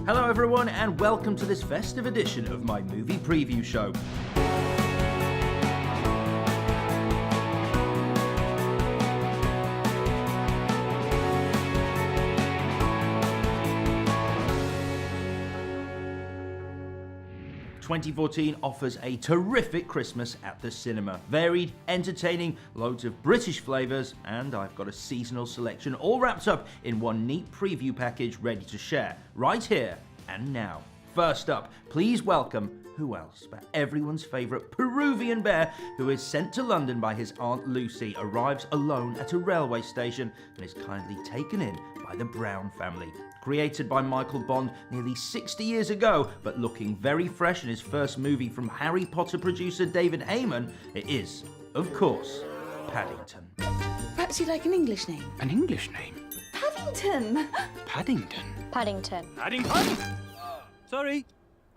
Hello everyone and welcome to this festive edition of my movie preview show. ...2014 offers a terrific Christmas at the cinema. Varied, entertaining, loads of British flavours, and I've got a seasonal selection all wrapped up in one neat preview package ready to share, right here and now. First up, please welcome, who else but everyone's favourite Peruvian bear who is sent to London by his Aunt Lucy, arrives alone at a railway station and is kindly taken in by the Brown family. Created by Michael Bond nearly 60 years ago, but looking very fresh in his first movie from Harry Potter producer David Heyman, it is, of course, Paddington. Perhaps you'd like an English name? An English name? Paddington. Paddington. Paddington. Paddington? Sorry,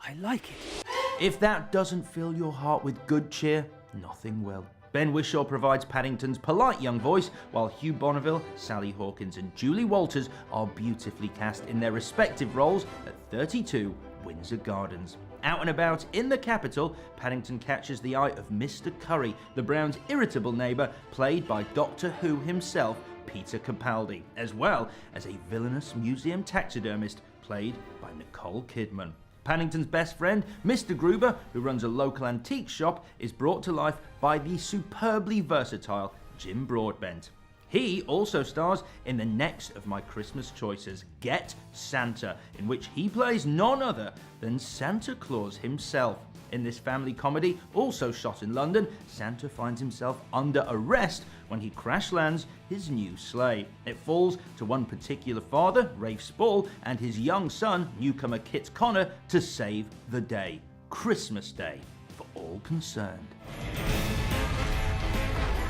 I like it. If that doesn't fill your heart with good cheer, nothing will. Ben Whishaw provides Paddington's polite young voice, while Hugh Bonneville, Sally Hawkins and Julie Walters are beautifully cast in their respective roles at 32 Windsor Gardens. Out and about in the capital, Paddington catches the eye of Mr. Curry, the Browns' irritable neighbour, played by Doctor Who himself, Peter Capaldi, as well as a villainous museum taxidermist played by Nicole Kidman. Paddington's best friend, Mr. Gruber, who runs a local antique shop, is brought to life by the superbly versatile Jim Broadbent. He also stars in the next of my Christmas choices, Get Santa, in which he plays none other than Santa Claus himself. In this family comedy, also shot in London, Santa finds himself under arrest when he crash lands his new sleigh. It falls to one particular father, Rafe Spall, and his young son, newcomer Kit Connor, to save the day. Christmas Day for all concerned.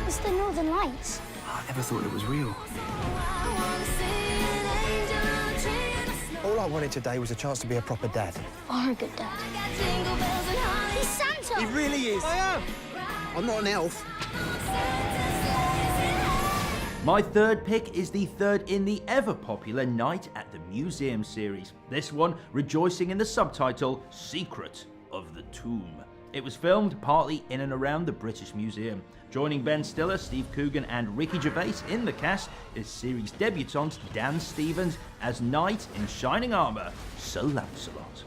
It's the Northern Lights. I never thought it was real. All I wanted today was a chance to be a proper dad. Or a good dad. He's Santa! He really is. I am. I'm not an elf. My third pick is the third in the ever-popular Night at the Museum series. This one rejoicing in the subtitle, Secret of the Tomb. It was filmed partly in and around the British Museum. Joining Ben Stiller, Steve Coogan and Ricky Gervais in the cast is series debutant Dan Stevens as knight in shining armour, Sir Lancelot.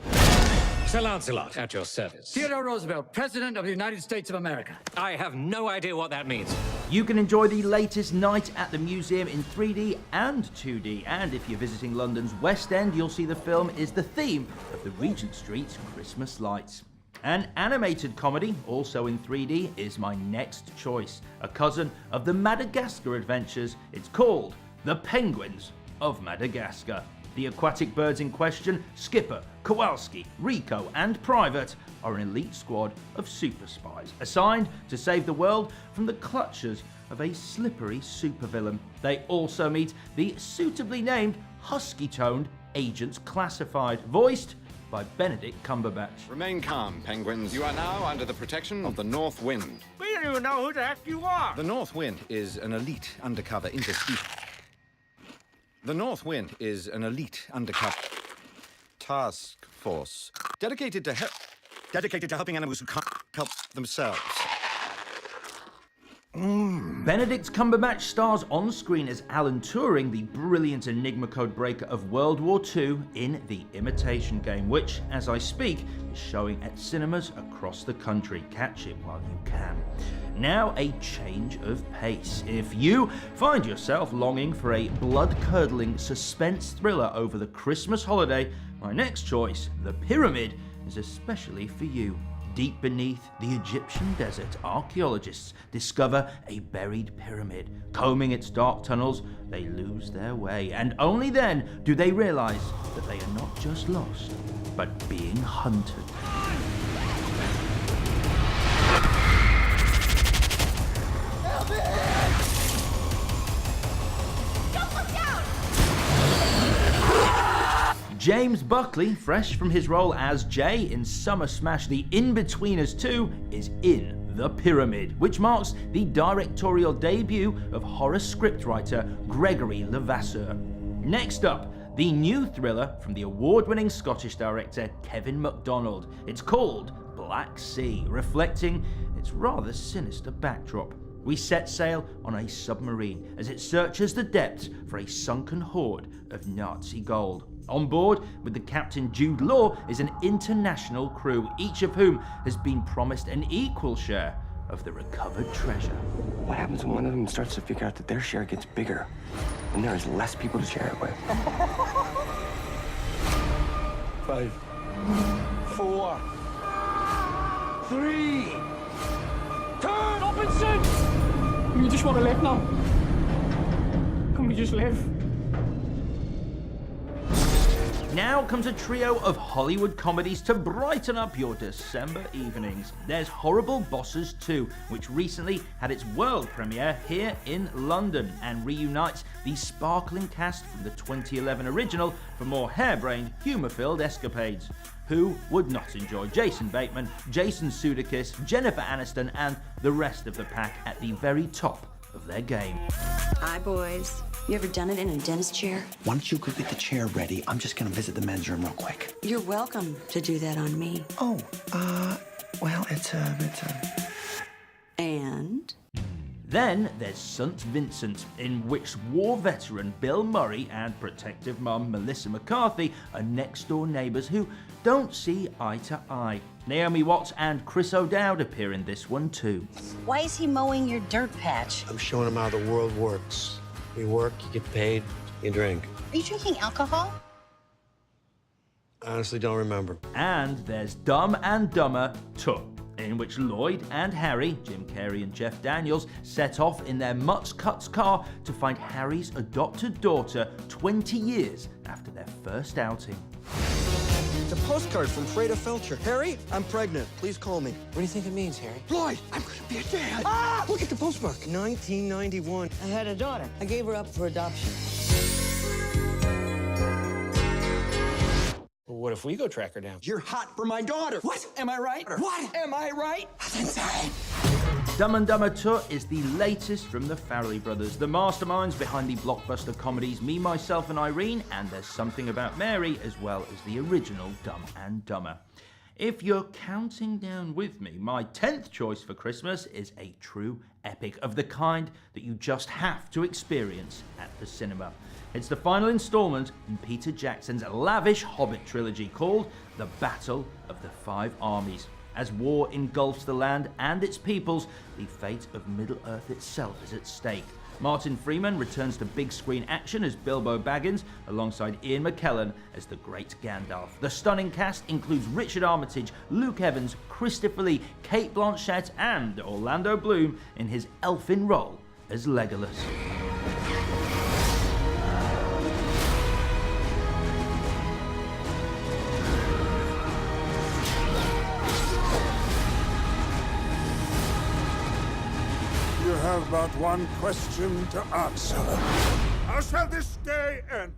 Sir Lancelot, at your service. Theodore Roosevelt, President of the United States of America. I have no idea what that means. You can enjoy the latest Night at the Museum in 3D and 2D, and if you're visiting London's West End, you'll see the film is the theme of the Regent Street Christmas lights. An animated comedy, also in 3D, is my next choice. A cousin of the Madagascar adventures, it's called The Penguins of Madagascar. The aquatic birds in question, Skipper, Kowalski, Rico and Private, are an elite squad of super spies, assigned to save the world from the clutches of a slippery supervillain. They also meet the suitably named husky-toned Agents Classified, voiced by Benedict Cumberbatch. Remain calm, penguins. You are now under the protection of the North Wind. We don't even know who the heck you are. The North Wind is an elite undercover The North Wind is an elite undercover task force dedicated to helping animals who can't help themselves. Benedict Cumberbatch stars on screen as Alan Turing, the brilliant Enigma code breaker of World War II in The Imitation Game, which, as I speak, is showing at cinemas across the country. Catch it while you can. Now, a change of pace. If you find yourself longing for a blood-curdling suspense thriller over the Christmas holiday, my next choice, The Pyramid, is especially for you. Deep beneath the Egyptian desert, archaeologists discover a buried pyramid. Combing its dark tunnels, they lose their way, and only then do they realize that they are not just lost, but being hunted. James Buckley, fresh from his role as Jay in Summer Smash The In-Betweeners 2, is in The Pyramid, which marks the directorial debut of horror scriptwriter Gregory Levasseur. Next up, the new thriller from the award-winning Scottish director Kevin MacDonald. It's called Black Sea, reflecting its rather sinister backdrop. We set sail on a submarine as it searches the depths for a sunken hoard of Nazi gold. On board with the captain Jude Law is an international crew, each of whom has been promised an equal share of the recovered treasure. What happens when one of them starts to figure out that their share gets bigger and there is less people to share it with? 5, 4, 3. Turn, Robinson! You just want to live now. Can we just live? Now comes a trio of Hollywood comedies to brighten up your December evenings. There's Horrible Bosses 2, which recently had its world premiere here in London and reunites the sparkling cast from the 2011 original for more harebrained, humour-filled escapades. Who would not enjoy Jason Bateman, Jason Sudeikis, Jennifer Aniston, and the rest of the pack at the very top of their game? Hi, boys. You ever done it in a dentist chair? Why don't you go get the chair ready? I'm just gonna visit the men's room real quick. You're welcome to do that on me. Oh, well, it's And? Then there's St. Vincent, in which war veteran Bill Murray and protective mum Melissa McCarthy are next-door neighbours who don't see eye to eye. Naomi Watts and Chris O'Dowd appear in this one too. Why is he mowing your dirt patch? I'm showing him how the world works. You work, you get paid, you drink. Are you drinking alcohol? I honestly don't remember. And there's Dumb and Dumber 2, in which Lloyd and Harry, Jim Carrey and Jeff Daniels, set off in their Mutts-Cuts car to find Harry's adopted daughter 20 years after their first outing. It's a postcard from Freda Felcher. Harry, I'm pregnant. Please call me. What do you think it means, Harry? Lloyd, I'm gonna be a dad. Ah! Look at the postmark. 1991. I had a daughter. I gave her up for adoption. Well, what if we go track her down? You're hot for my daughter. What? Am I right? What? Am I right? That's insane. Dumb and Dumber 2 is the latest from the Farrelly brothers, the masterminds behind the blockbuster comedies Me, Myself and Irene and There's Something About Mary, as well as the original Dumb and Dumber. If you're counting down with me, my 10th choice for Christmas is a true epic of the kind that you just have to experience at the cinema. It's the final installment in Peter Jackson's lavish Hobbit trilogy called The Battle of the Five Armies. As war engulfs the land and its peoples, the fate of Middle-earth itself is at stake. Martin Freeman returns to big screen action as Bilbo Baggins, alongside Ian McKellen as the Great Gandalf. The stunning cast includes Richard Armitage, Luke Evans, Christopher Lee, Cate Blanchett, and Orlando Bloom in his elfin role as Legolas. You have but one question to answer. How shall this day end?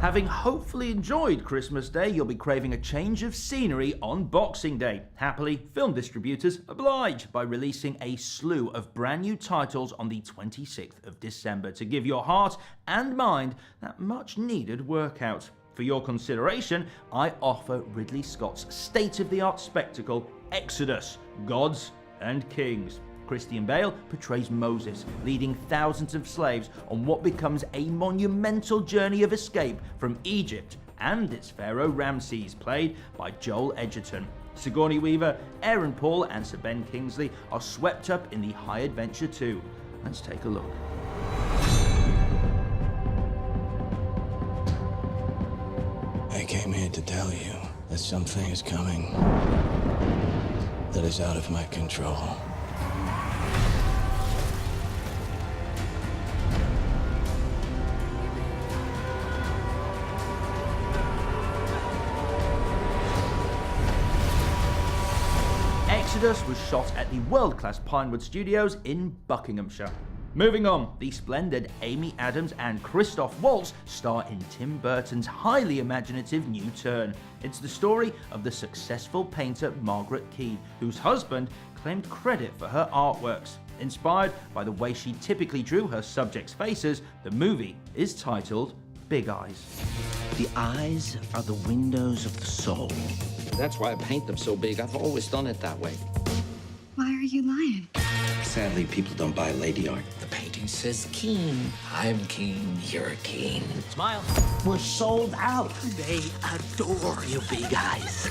Having hopefully enjoyed Christmas Day, you'll be craving a change of scenery on Boxing Day. Happily, film distributors oblige by releasing a slew of brand new titles on the 26th of December to give your heart and mind that much needed workout. For your consideration, I offer Ridley Scott's state-of-the-art spectacle, Exodus, Gods and Kings. Christian Bale portrays Moses, leading thousands of slaves on what becomes a monumental journey of escape from Egypt and its Pharaoh Ramses, played by Joel Edgerton. Sigourney Weaver, Aaron Paul and Sir Ben Kingsley are swept up in the high adventure too. Let's take a look. I came here to tell you that something is coming that is out of my control. Exodus was shot at the world-class Pinewood Studios in Buckinghamshire. Moving on, the splendid Amy Adams and Christoph Waltz star in Tim Burton's highly imaginative new turn. It's the story of the successful painter Margaret Keane, whose husband claimed credit for her artworks. Inspired by the way she typically drew her subjects' faces, the movie is titled Big Eyes. The eyes are the windows of the soul. That's why I paint them so big. I've always done it that way. Why are you lying? Sadly, people don't buy lady art. The painting says keen. I'm keen, you're keen. Smile. We're sold out. They adore you, Big Eyes.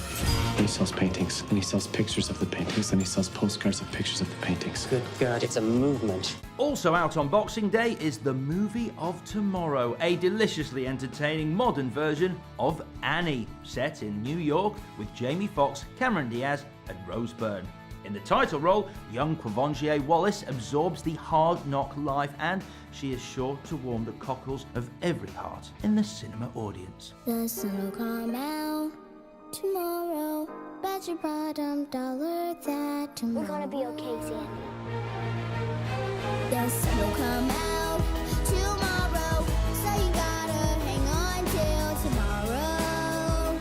He sells paintings, and he sells pictures of the paintings, and he sells postcards of pictures of the paintings. Good God, it's a movement. Also out on Boxing Day is The Movie of Tomorrow, a deliciously entertaining modern version of Annie, set in New York with Jamie Foxx, Cameron Diaz, and Rose Byrne. In the title role, young Quavonjier Wallace absorbs the hard-knock life, and she is sure to warm the cockles of every heart in the cinema audience. The sun will come out tomorrow. Bet your bottom dollar that tomorrow. We're gonna be okay, Sandy. The sun will come out tomorrow, so you gotta hang on till tomorrow.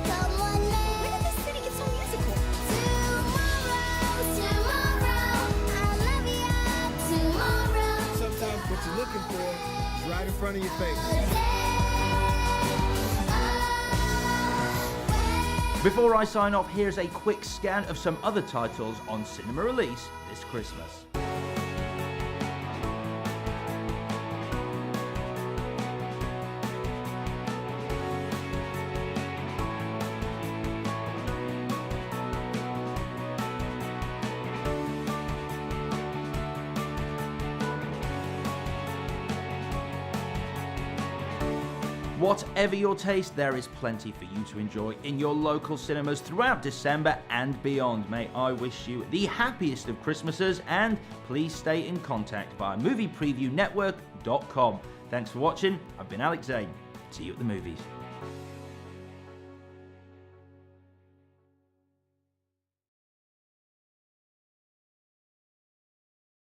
Come on, man. Where did this city get so musical? Tomorrow, I love you tomorrow. Sometimes what you're looking for is right in front of your face. Before I sign off, here's a quick scan of some other titles on cinema release this Christmas. Whatever your taste, there is plenty for you to enjoy in your local cinemas throughout December and beyond. May I wish you the happiest of Christmases, and please stay in contact via moviepreviewNetwork.com. Thanks for watching. I've been Alex Zane. See you at the movies.